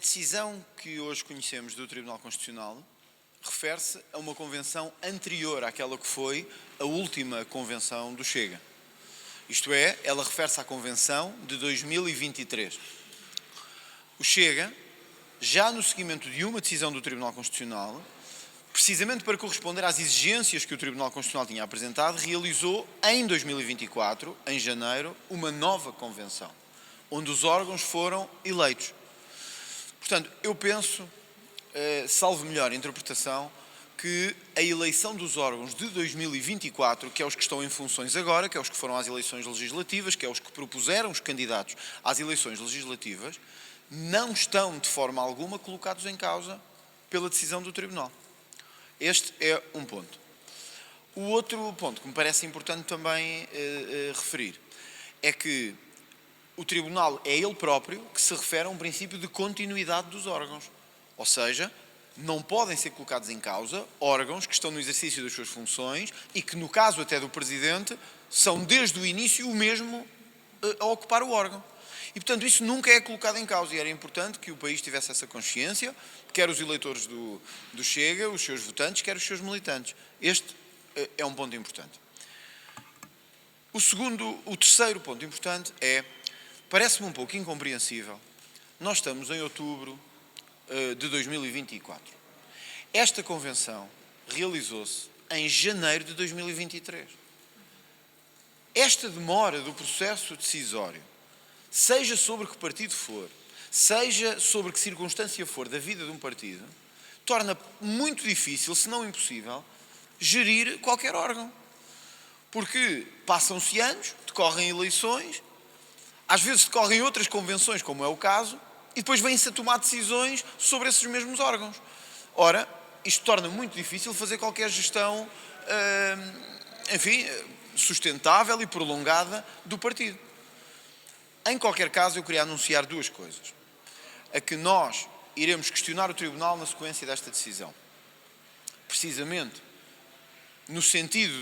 decisão que hoje conhecemos do Tribunal Constitucional refere-se a uma convenção anterior àquela que foi a última convenção do Chega. Isto é, ela refere-se à convenção de 2023. O Chega, já no seguimento de uma decisão do Tribunal Constitucional, precisamente para corresponder às exigências que o Tribunal Constitucional tinha apresentado, realizou em 2024, em janeiro, uma nova convenção, onde os órgãos foram eleitos. Portanto, eu penso, salvo melhor interpretação, que a eleição dos órgãos de 2024, que é os que estão em funções agora, que é os que foram às eleições legislativas, que é os que propuseram os candidatos às eleições legislativas, não estão de forma alguma colocados em causa pela decisão do Tribunal. Este é um ponto. O outro ponto que me parece importante também referir é que o Tribunal é ele próprio que se refere a um princípio de continuidade dos órgãos. Ou seja, não podem ser colocados em causa órgãos que estão no exercício das suas funções e que, no caso até do Presidente, são desde o início o mesmo a ocupar o órgão. E, portanto, isso nunca é colocado em causa e era importante que o país tivesse essa consciência, quer os eleitores do Chega, os seus votantes, quer os seus militantes. Este é um ponto importante. O terceiro ponto importante é, parece-me um pouco incompreensível, nós estamos em outubro de 2024. Esta convenção realizou-se em janeiro de 2023. Esta demora do processo decisório, seja sobre que partido for, seja sobre que circunstância for da vida de um partido, torna muito difícil, se não impossível, gerir qualquer órgão. Porque passam-se anos, decorrem eleições, às vezes decorrem outras convenções, como é o caso, e depois vêm-se a tomar decisões sobre esses mesmos órgãos. Ora, isto torna muito difícil fazer qualquer gestão, sustentável e prolongada do partido. Em qualquer caso, eu queria anunciar duas coisas. A que nós iremos questionar o Tribunal na sequência desta decisão. Precisamente no sentido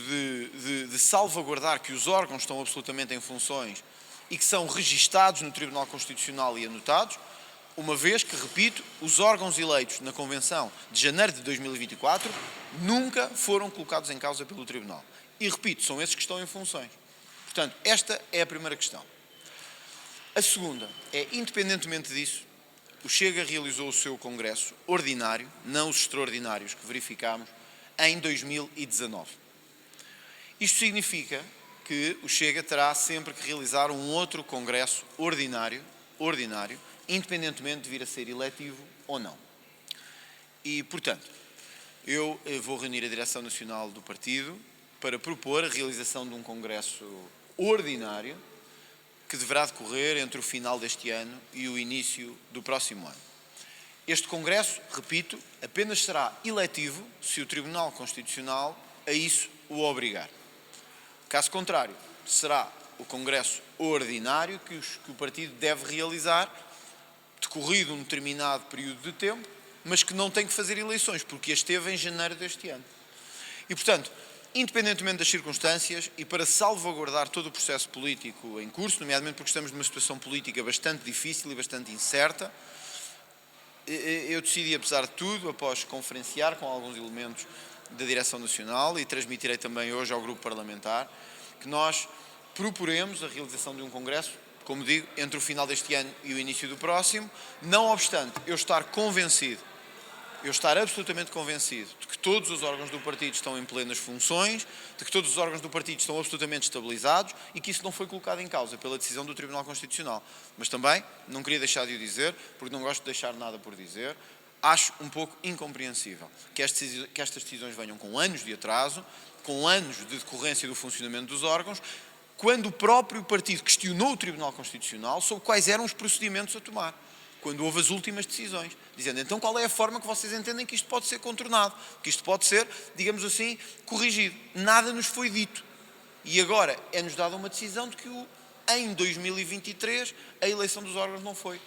de salvaguardar que os órgãos estão absolutamente em funções e que são registados no Tribunal Constitucional e anotados, uma vez que, repito, os órgãos eleitos na Convenção de janeiro de 2024 nunca foram colocados em causa pelo Tribunal. E, repito, são esses que estão em funções. Portanto, esta é a primeira questão. A segunda é, independentemente disso, o Chega realizou o seu congresso ordinário, não os extraordinários que verificámos, em 2019. Isto significa que o Chega terá sempre que realizar um outro congresso ordinário, independentemente de vir a ser eletivo ou não. E, portanto, eu vou reunir a Direção Nacional do Partido para propor a realização de um congresso ordinário que deverá decorrer entre o final deste ano e o início do próximo ano. Este congresso, repito, apenas será eletivo se o Tribunal Constitucional a isso o obrigar. Caso contrário, será o congresso ordinário que o partido deve realizar, decorrido um determinado período de tempo, mas que não tem que fazer eleições, porque as teve em janeiro deste ano. E, portanto, independentemente das circunstâncias e para salvaguardar todo o processo político em curso, nomeadamente porque estamos numa situação política bastante difícil e bastante incerta, eu decidi, apesar de tudo, após conferenciar com alguns elementos da Direção Nacional e transmitirei também hoje ao grupo parlamentar, que nós proporemos a realização de um congresso, como digo, entre o final deste ano e o início do próximo, não obstante eu estar absolutamente convencido de que todos os órgãos do partido estão em plenas funções, de que todos os órgãos do partido estão absolutamente estabilizados e que isso não foi colocado em causa pela decisão do Tribunal Constitucional. Mas também não queria deixar de o dizer, porque não gosto de deixar nada por dizer, acho um pouco incompreensível que estas decisões venham com anos de atraso, com anos de decorrência do funcionamento dos órgãos, quando o próprio partido questionou o Tribunal Constitucional sobre quais eram os procedimentos a tomar, quando houve as últimas decisões, dizendo então qual é a forma que vocês entendem que isto pode ser contornado, que isto pode ser, digamos assim, corrigido. Nada nos foi dito. E agora é-nos dada uma decisão de que em 2023 a eleição dos órgãos não foi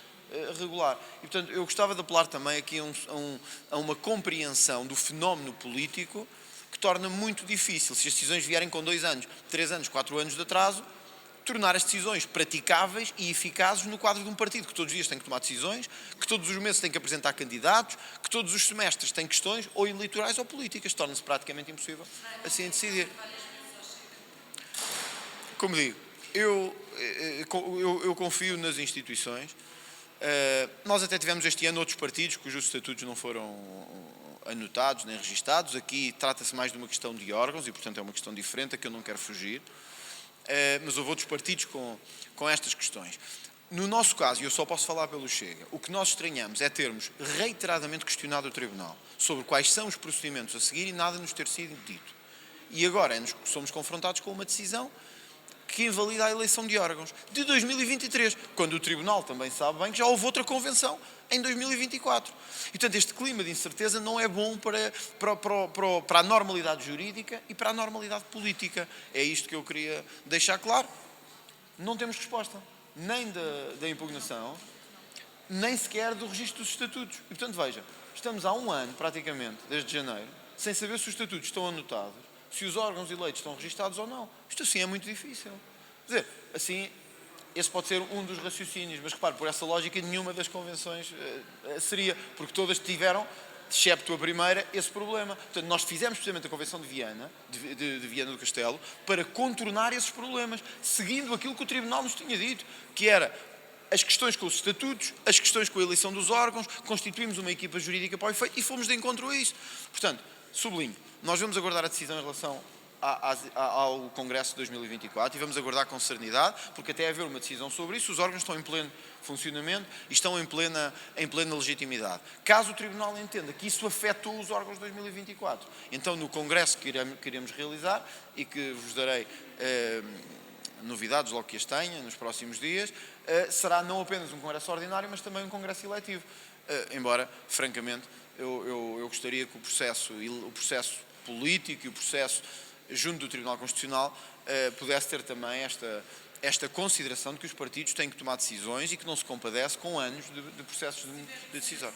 regular. E, portanto, eu gostava de apelar também aqui a uma compreensão do fenómeno político que torna muito difícil, se as decisões vierem com 2 anos, 3 anos, 4 anos de atraso, tornar as decisões praticáveis e eficazes no quadro de um partido que todos os dias tem que tomar decisões, que todos os meses tem que apresentar candidatos, que todos os semestres tem questões ou eleitorais ou políticas. Torna-se praticamente impossível assim decidir. Como digo, eu confio nas instituições. Nós até tivemos este ano outros partidos cujos estatutos não foram anotados nem registados. Aqui trata-se mais de uma questão de órgãos e, portanto, é uma questão diferente a que eu não quero fugir. Mas houve outros partidos com estas questões. No nosso caso, e eu só posso falar pelo Chega, o que nós estranhamos é termos reiteradamente questionado o Tribunal sobre quais são os procedimentos a seguir e nada nos ter sido dito. E agora somos confrontados com uma decisão que invalida a eleição de órgãos de 2023, quando o Tribunal também sabe bem que já houve outra convenção em 2024. E, portanto, este clima de incerteza não é bom para a normalidade jurídica e para a normalidade política. É isto que eu queria deixar claro. Não temos resposta, nem da impugnação, nem sequer do registro dos estatutos. E, portanto, veja, estamos há um ano, praticamente, desde janeiro, sem saber se os estatutos estão anotados, se os órgãos eleitos estão registados ou não. Isto assim é muito difícil. Quer dizer, assim, esse pode ser um dos raciocínios, mas repare, por essa lógica, nenhuma das convenções seria, porque todas tiveram, excepto a primeira, esse problema. Portanto, nós fizemos precisamente a Convenção de Viana, de Viana do Castelo, para contornar esses problemas, seguindo aquilo que o Tribunal nos tinha dito, que era as questões com os estatutos, as questões com a eleição dos órgãos, constituímos uma equipa jurídica para o efeito e fomos de encontro a isso. Portanto, sublinho, nós vamos aguardar a decisão em relação ao Congresso de 2024 e vamos aguardar com serenidade, porque até haver uma decisão sobre isso, os órgãos estão em pleno funcionamento e estão em plena legitimidade. Caso o Tribunal entenda que isso afetou os órgãos de 2024, então no Congresso que iremos realizar e que vos darei novidades logo que as tenha nos próximos dias, será não apenas um Congresso ordinário, mas também um Congresso eletivo. Embora, francamente, eu gostaria que o processo político e o processo junto do Tribunal Constitucional pudesse ter também esta consideração de que os partidos têm que tomar decisões e que não se compadece com anos de processos de decisão.